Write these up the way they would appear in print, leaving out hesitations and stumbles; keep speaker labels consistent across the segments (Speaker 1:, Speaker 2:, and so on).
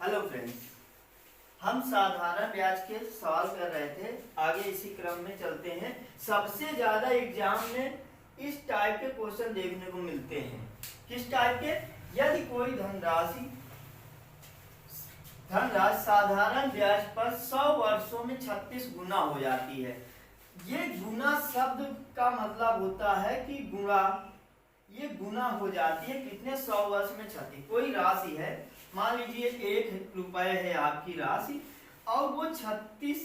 Speaker 1: Hello friends, हम साधारण ब्याज के सवाल कर रहे थे। आगे इसी क्रम में चलते हैं। सबसे ज्यादा एग्जाम में इस टाइप के क्वेश्चन देखने को मिलते हैं। किस टाइप के? यदि कोई धनराशि साधारण ब्याज पर 100 वर्षों में 36 गुना हो जाती है। ये गुना शब्द का मतलब होता है कि गुणा, ये गुना हो जाती है कितने? 100 वर्ष में 36। कोई राशि है, मान लीजिए 1 रुपए है आपकी राशि, और वो 36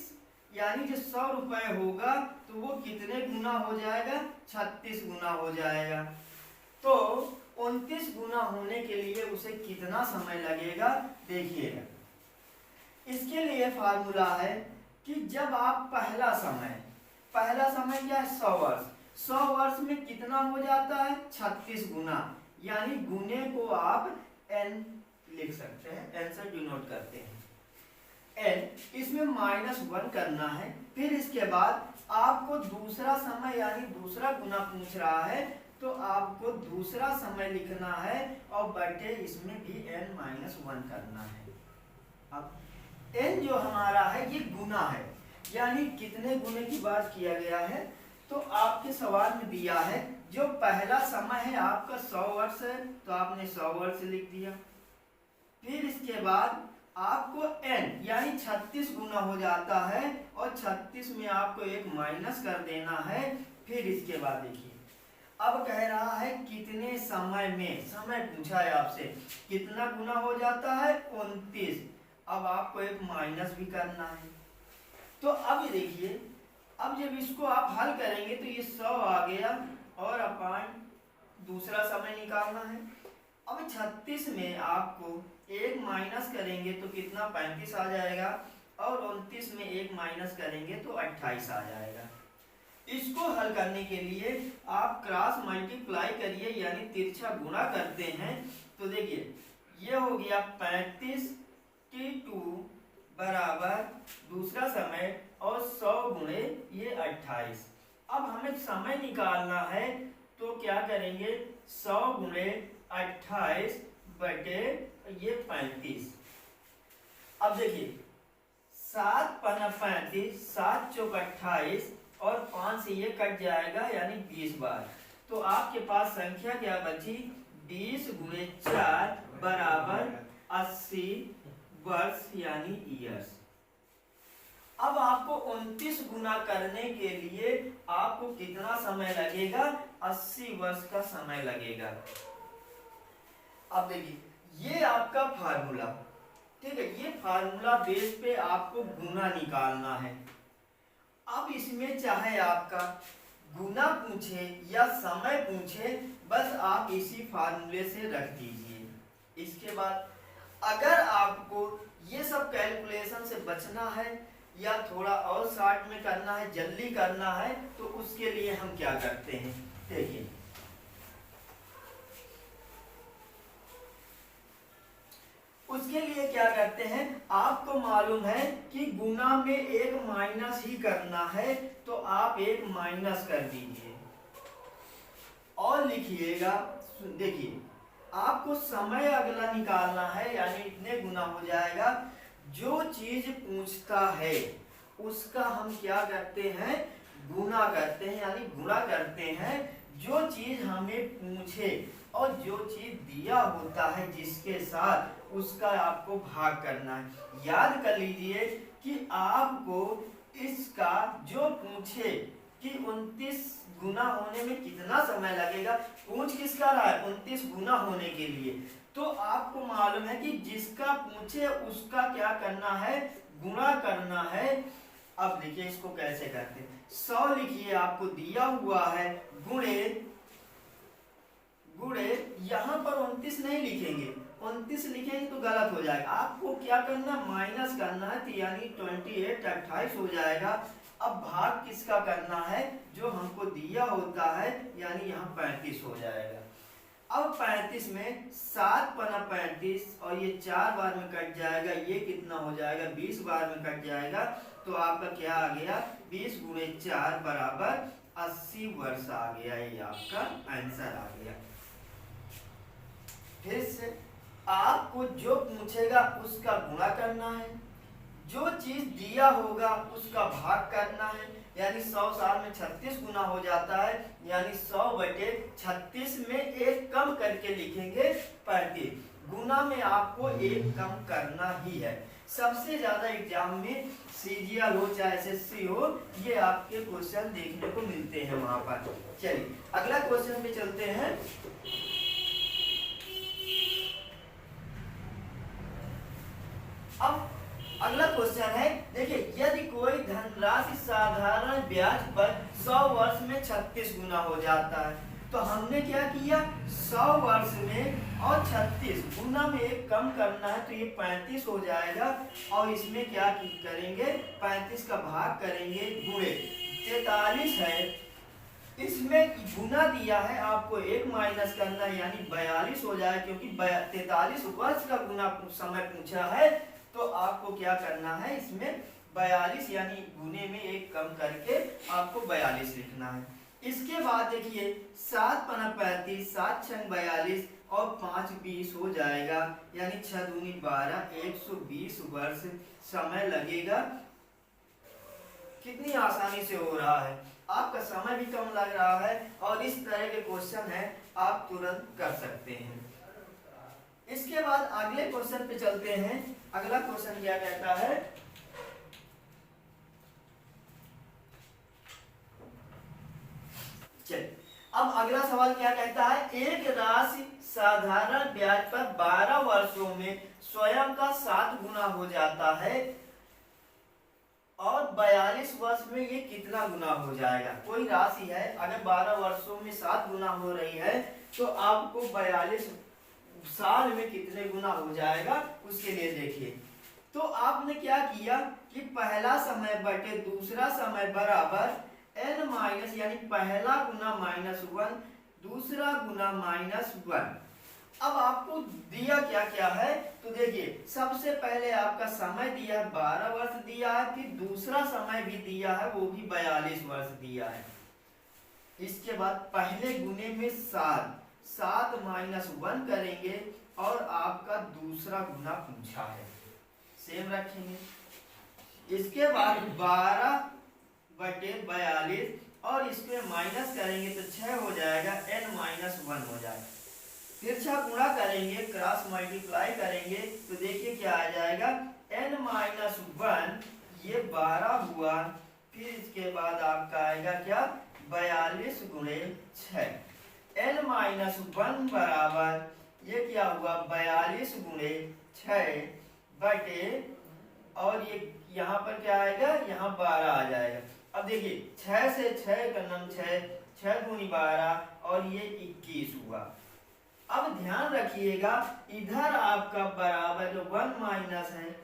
Speaker 1: यानी जो 100 रुपए होगा तो वो कितने गुना हो जाएगा? 36 गुना हो जाएगा। तो 29 गुना होने के लिए उसे कितना समय लगेगा? देखिएगा, इसके लिए फार्मूला है कि जब आप पहला समय क्या है? 100 वर्ष। 100 वर्ष में कितना हो जाता है? 36 गुना, यानी गुने को आप n लिख सकते हैं, n से डिनोट करते हैं n। इसमें -1 करना है। फिर इसके बाद आपको दूसरा समय यानी दूसरा गुना पूछ रहा है, तो आपको दूसरा समय लिखना है और बटे इसमें भी n-1 करना है। अब n जो हमारा है ये गुना है, यानी कितने गुने की बात किया गया है। तो आपके सवाल में दिया है जो पहला समय है आपका 100 वर्ष है, तो आपने 100 वर्ष लिख दिया। फिर इसके बाद आपको n यानी 36 गुना हो जाता है, और 36 में आपको एक माइनस कर देना है। फिर इसके बाद देखिए, अब कह रहा है कितने समय में, समय पूछा है आपसे, कितना गुना हो जाता है? 29। अब आपको एक माइनस भी करना है। तो अब ये देखिए, अब जब इसको आप हल करेंगे तो ये 100 आ गया, और अपन दूसरा समय निकालना है। अब 36 में आपको एक माइनस करेंगे तो कितना? 35 आ जाएगा, और 29 में एक माइनस करेंगे तो 28 आ जाएगा। इसको हल करने के लिए आप क्रॉस मल्टीप्लाई करिए, यानी तिरछा गुणा करते हैं। तो देखिए, ये हो गया 35 t2 बराबर दूसरा समय और 100 गुणे ये 28। अब हमें समय निकालना है, तो क्या करेंगे? 100 गुणे 28 बटे ये 35। अब देखिए, 7 पन्ना 35, 7 चौक 28, और 5 से ये कट जाएगा, यानी 20 बार। तो आपके पास संख्या क्या बची? 20 गुणे 4 बराबर 80 वर्ष, यानी ईयर्स। अब आपको 29 गुना करने के लिए आपको कितना समय लगेगा? 80 वर्ष का समय लगेगा। अब देखिए, ये आपका फार्मूला, ठीक है, ये फार्मूला बेस पे आपको गुना निकालना है। अब इसमें चाहे आपका गुना पूछे या समय पूछे, बस आप इसी फार्मूले से रख दीजिए। इसके बाद अगर आपको ये सब कैलकुलेशन से बचना है या थोड़ा और शॉर्ट में करना है, जल्दी करना है, तो उसके लिए हम क्या करते हैं? देखिए, उसके लिए क्या करते हैं, आपको मालूम है कि गुना में एक माइनस ही करना है, तो आप एक माइनस कर दीजिए और लिखिएगा। देखिए, आपको समय अगला निकालना है, यानी इतने गुना हो जाएगा। जो चीज पूछता है उसका हम क्या करते हैं? गुना करते हैं, यानी गुणा करते हैं। जो चीज हमें पूछे और जो चीज दिया होता है जिसके साथ, उसका आपको भाग करना है। याद कर लीजिए कि आपको इसका जो पूछे कि 29 गुना होने में कितना समय लगेगा, पूछ किसका रहा है? 29 गुना होने के लिए। तो आपको मालूम है कि जिसका पूछे उसका क्या करना है? गुणा करना है। अब देखिए, इसको कैसे करते हैं। 100 लिखिए, आपको दिया हुआ है, गुणे यहां पर 29 नहीं लिखेंगे, 29 लिखेंगे तो गलत हो जाएगा। आपको क्या करना? माइनस करना है, तो यानी 28 28 हो जाएगा। अब भाग किसका करना है? जो हमको दिया होता है, यानी यहाँ 35 हो जाएगा। अब 35 में 7 पन्ना 35, और ये 4 बार में कट जाएगा, ये कितना हो जाएगा? 20 बार में कट जाएगा। तो आपका क्या आ गया? 20 गुणे 4 बराबर 80 वर्ष आ गया। ये आपका आंसर आ गया। फिर से आपको जो पूछेगा उसका गुणा करना है, जो चीज दिया होगा उसका भाग करना है। यानी 100 साल में 36 गुना हो जाता है, यानी 100/36 में एक कम करके लिखेंगे 35। गुना में आपको एक कम करना ही है। सबसे ज्यादा एग्जाम में सीजीएल हो चाहे एसएससी हो, ये आपके क्वेश्चन देखने को मिलते हैं वहां पर। चलिए अगला क्वेश्चन पे चलते हैं। अब अगला क्वेश्चन है, देखिए यदि कोई धनराशि साधारण ब्याज पर 100 वर्ष में 36 गुना हो जाता है, तो हमने क्या किया, 100 वर्ष में और 36 गुना में एक कम करना है, तो ये 35 हो जाएगा। और इसमें क्या करेंगे, 35 का भाग करेंगे गुणे 43 है। इसमें गुना दिया है, आपको एक माइनस करना है, यानी 42 हो जाए, क्योंकि 43 वर्ष का गुना समय पूछा है, तो आपको क्या करना है, इसमें 42 यानी गुने में एक कम करके आपको 42 लिखना है। इसके बाद देखिए 7 × 35, 7 × 42 और 5 20 हो जाएगा, यानी 6 दूनी 12, 120 वर्ष समय लगेगा। कितनी आसानी से हो रहा है, आपका समय भी कम लग रहा है, और इस तरह के क्वेश्चन है आप तुरंत कर सकते हैं। इसके बाद अगले क्वेश्चन पे चलते हैं। अगला क्वेश्चन क्या कहता है, चलिए अब अगला सवाल क्या कहता है, एक राशि साधारण ब्याज पर 12 वर्षों में स्वयं का 7 गुना हो जाता है, और 42 वर्ष में ये कितना गुना हो जाएगा। कोई राशि है, अगर 12 वर्षों में 7 गुना हो रही है, तो आपको 42 साल में कितने गुना हो जाएगा, उसके लिए देखिए। तो आपने क्या किया कि पहला समय बटे दूसरा समय बराबर n माइनस, यानी पहला गुना -1, दूसरा गुना -1। अब आपको दिया क्या क्या है, तो देखिए सबसे पहले आपका समय दिया है 12 वर्ष दिया है, फिर दूसरा समय भी दिया है, वो भी 42 वर्ष दिया है। इसके बाद पहले गुने में 7 -1 करेंगे, और आपका दूसरा गुना पूछा है, सेम रखेंगे। इसके बाद 12/42 और इसमें माइनस करेंगे तो 6 हो जाएगा, n-1 हो जाएगा। तिरछा गुणा करेंगे, क्रॉस मल्टीप्लाई करेंगे, तो देखिए क्या आ जाएगा, n-1 ये 12 हुआ। फिर इसके बाद आपका आएगा क्या, 42 × 6, n-1 बराबर ये क्या हुआ, 42 × 6 बटे, और ये यहाँ पर क्या आएगा, यहाँ 12 आ जाएगा। अब देखिए 6 से 6 का नम 6, 6 दूनी 12, और ये 21 हुआ। अब ध्यान रखिएगा, इधर आपका बराबर जो 1 माइनस है,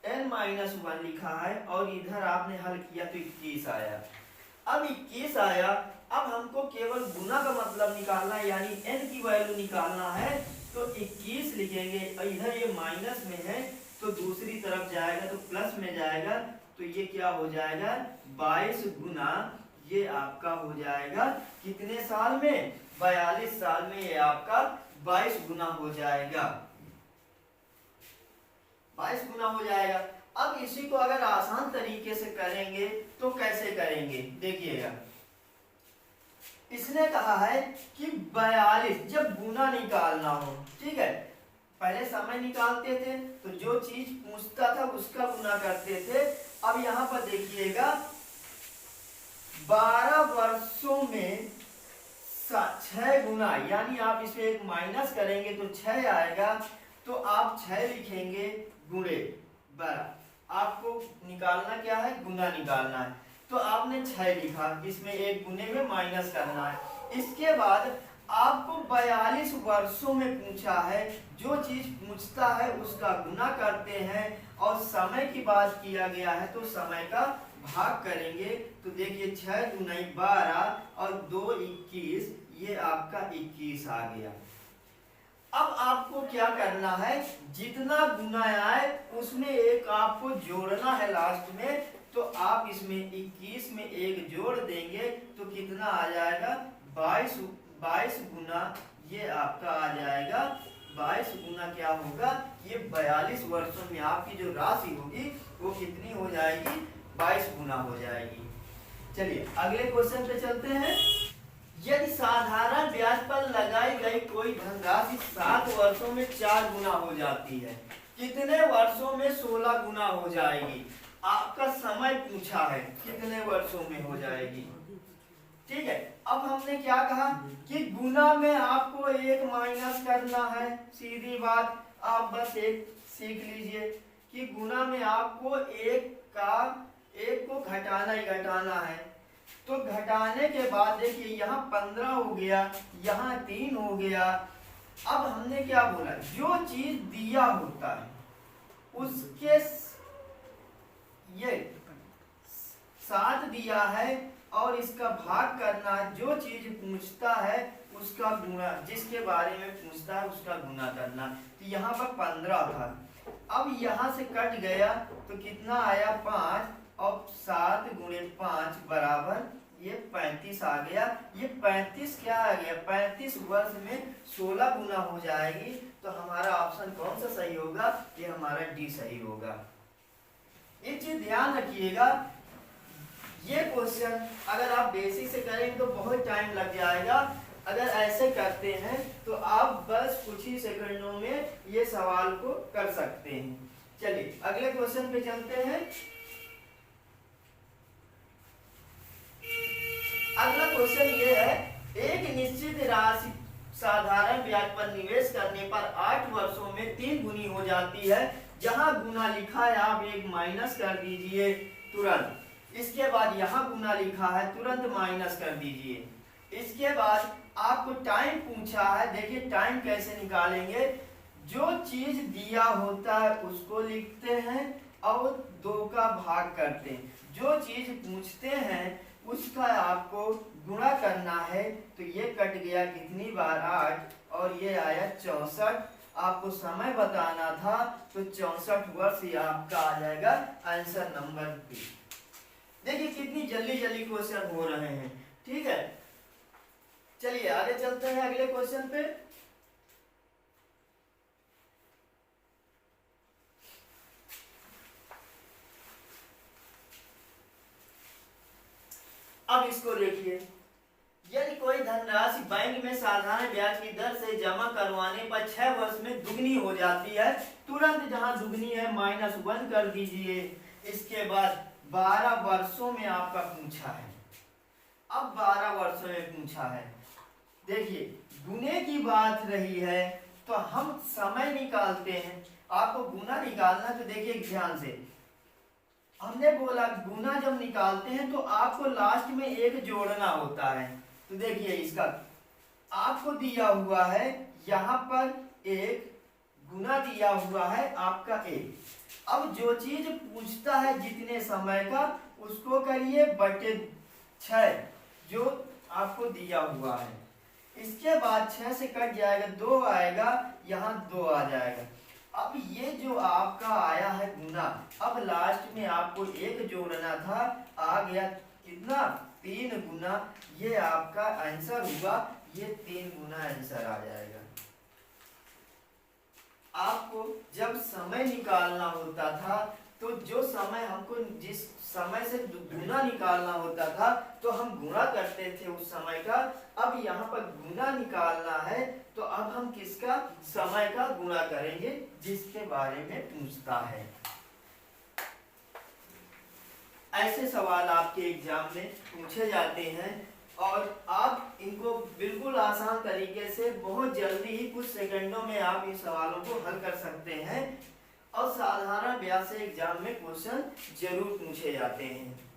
Speaker 1: n-1 लिखा है, और इधर आपने हल किया तो 21 आया। अब 21 आया, अब हमको केवल गुना का मतलब निकालना है, यानी n की वैल्यू निकालना है, तो 21 लिखेंगे, और इधर ये माइनस में है तो दूसरी तरफ जाएगा तो प्लस में जाएगा, तो ये क्या हो जाएगा, 22 गुना, ये आपका हो जाएगा कितने साल में, 42 साल में ये आपका 22 गुना हो जाएगा, 22 गुना हो जाएगा। अब इसी को अगर आसान तरीके से करेंगे तो कैसे करेंगे, देखिएगा। इसने कहा है कि 42 जब गुना निकालना हो, ठीक है, पहले समय निकालते थे तो जो चीज पूछता था उसका गुना करते थे। अब यहाँ पर देखिएगा 12 वर्षों में 6 गुना, यानी आप इसमें एक माइनस करेंगे तो 6 आएगा, तो आप 6 लिखेंगे गुणे 12। आपको निकालना क्या है, गुना निकालना है, तो आपने 6 लिखा, इसमें एक गुने में माइनस करना है। इसके बाद आपको 42 वर्षों में पूछा है, जो चीज पूछता है उसका गुना करते हैं, और समय की बात किया गया है तो समय का भाग करेंगे। तो देखिए 6 दूनी 12 और 2 21, ये आपका 21 आ गया। अब आपको क्या करना है, जितना गुना आए उसमें एक आपको जोड़ना है लास्ट में, तो आप इसमें 21 में एक जोड़ देंगे तो कितना आ जाएगा, 22 गुना, ये आपका आ जाएगा 22 गुना क्या होगा, ये 42 वर्षों में आपकी जो राशि होगी वो कितनी हो जाएगी, 22 गुना हो जाएगी। चलिए अगले क्वेश्चन पे चलते हैं। यदि साधारण ब्याज पर लगाई गई कोई धनराशि 7 वर्षों में 4 गुना हो जाती है, कितने वर्षों में 16 गुना हो जाएगी? आपका समय पूछा है, कितने वर्षों में हो जाएगी। ठीक है, अब हमने क्या कहा कि गुना में आपको एक माइनस करना है, सीधी बात। आप बस एक सीख लीजिए कि गुना में आपको एक को घटाना ही घटाना है। तो घटाने के बाद देखिए यहाँ 15 हो गया, यहाँ 3 हो गया। अब हमने क्या बोला, जो चीज दिया होता है उसके ये 7 दिया है और इसका भाग करना है, जो चीज पूछता है उसका गुना, जिसके बारे में पूछता है उसका गुना करना। तो यहाँ पर 15 था, अब यहाँ से कट गया तो कितना आया 5, और 7 गुणे 5 बराबर ये 35 आ गया। ये 35 क्या आ गया, 35 वर्ष में 16 गुना हो जाएगी। तो हमारा ऑप्शन कौन सा सही होगा, ये हमारा डी सही होगा। एक चीज ध्यान रखिएगा, ये क्वेश्चन अगर आप बेसिक से करेंगे तो बहुत टाइम लग जाएगा। अगर ऐसे करते हैं तो आप बस कुछ ही सेकंडों में ये सवाल को कर सकते हैं। चलिए अगले क्वेश्चन पे चलते हैं। अगला क्वेश्चन ये है, एक निश्चित राशि साधारण ब्याज पर निवेश करने पर 8 वर्षों में 3 गुनी हो जाती है। जहां गुना लिखा है आप एक माइनस कर दीजिए तुरंत, इसके बाद यहाँ गुना लिखा है तुरंत माइनस कर दीजिए। इसके बाद आपको टाइम पूछा है, देखिए टाइम कैसे निकालेंगे। जो चीज दिया होता है उसको लिखते हैं और 2 का भाग करते हैं। जो चीज पूछते हैं उसका आपको गुणा करना है। तो ये कट गया कितनी बार 8 और ये आया 64। आपको समय बताना था तो 64 वर्ष ये आपका आ जाएगा आंसर नंबर बी। देखिए कितनी जल्दी जल्दी क्वेश्चन हो रहे हैं। ठीक है, चलिए आगे चलते हैं अगले क्वेश्चन पे। अब इसको देखिए, यदि कोई धनराशि बैंक में साधारण ब्याज की दर से जमा करवाने पर 6 वर्ष में दुगनी हो जाती है, तुरंत जहां दुगनी है -1 कर दीजिए। इसके बाद 12 वर्षों में आपका पूछा है। अब 12 वर्षों में पूछा है, देखिए गुने की बात रही है तो हम समय निकालते हैं। आपको गुना निकालना, तो देखिए ध्यान से, हमने बोला गुना जब निकालते हैं तो आपको लास्ट में एक जोड़ना होता है। तो देखिए इसका आपको दिया हुआ है, यहाँ पर एक गुना दिया हुआ है आपका 1। अब जो चीज पूछता है जितने समय का उसको करिए बटे 6 जो आपको दिया हुआ है। इसके बाद 6 से कट जाएगा 2 आएगा, यहाँ 2 आ जाएगा। अब ये जो आपका आया है गुना, अब लास्ट में आपको 1 जोड़ना था, आ गया कितना 3 गुना। ये आपका आंसर हुआ, ये 3 गुना आंसर आ जाएगा। आपको जब समय निकालना होता था तो जो समय हमको जिस समय से गुना निकालना होता था तो हम गुणा करते थे उस समय का। अब यहाँ पर गुना निकालना है तो अब हम किसका, समय का गुणा करेंगे जिसके बारे में पूछता है। ऐसे सवाल आपके एग्जाम में पूछे जाते हैं और आप इनको बिल्कुल आसान तरीके से बहुत जल्दी ही कुछ सेकंडों में आप इन सवालों को हल कर सकते हैं। और साधारण ब्याज से एग्जाम में क्वेश्चन जरूर पूछे जाते हैं।